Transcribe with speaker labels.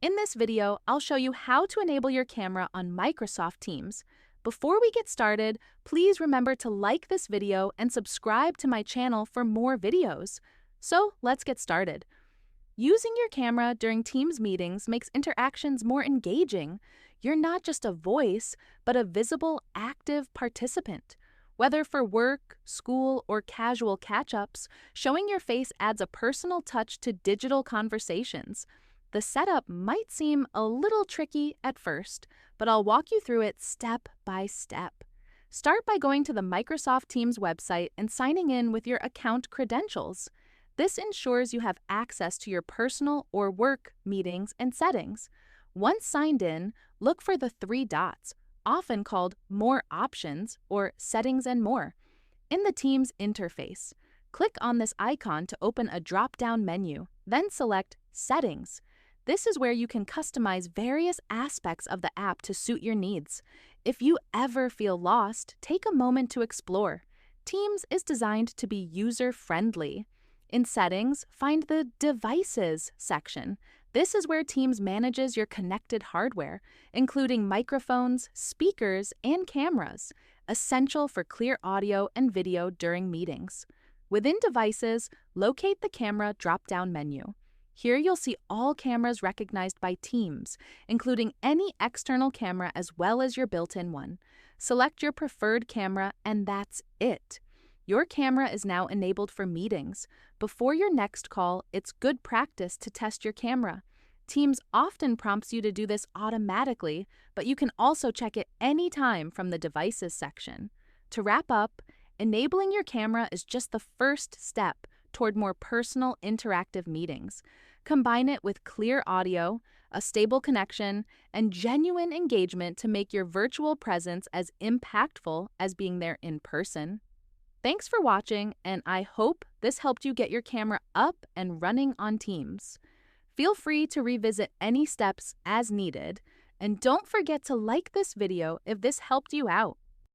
Speaker 1: In this video, I'll show you how to enable your camera on Microsoft Teams. Before we get started, please remember to like this video and subscribe to my channel for more videos. So let's get started. Using your camera during Teams meetings makes interactions more engaging. You're not just a voice, but a visible, active participant. Whether for work, school, or casual catch-ups, showing your face adds a personal touch to digital conversations. The setup might seem a little tricky at first, but I'll walk you through it step by step. Start by going to the Microsoft Teams website and signing in with your account credentials. This ensures you have access to your personal or work meetings and settings. Once signed in, look for the three dots, often called More Options or Settings and More, in the Teams interface. Click on this icon to open a drop-down menu, then select Settings. This is where you can customize various aspects of the app to suit your needs. If you ever feel lost, take a moment to explore. Teams is designed to be user-friendly. In Settings, find the Devices section. This is where Teams manages your connected hardware, including microphones, speakers, and cameras, essential for clear audio and video during meetings. Within Devices, locate the Camera drop-down menu. Here you'll see all cameras recognized by Teams, including any external camera as well as your built-in one. Select your preferred camera and that's it. Your camera is now enabled for meetings. Before your next call, it's good practice to test your camera. Teams often prompts you to do this automatically, but you can also check it anytime from the Devices section. To wrap up, enabling your camera is just the first step toward more personal, interactive meetings. Combine it with clear audio, a stable connection, and genuine engagement to make your virtual presence as impactful as being there in person. Thanks for watching, and I hope this helped you get your camera up and running on Teams. Feel free to revisit any steps as needed, and don't forget to like this video if this helped you out.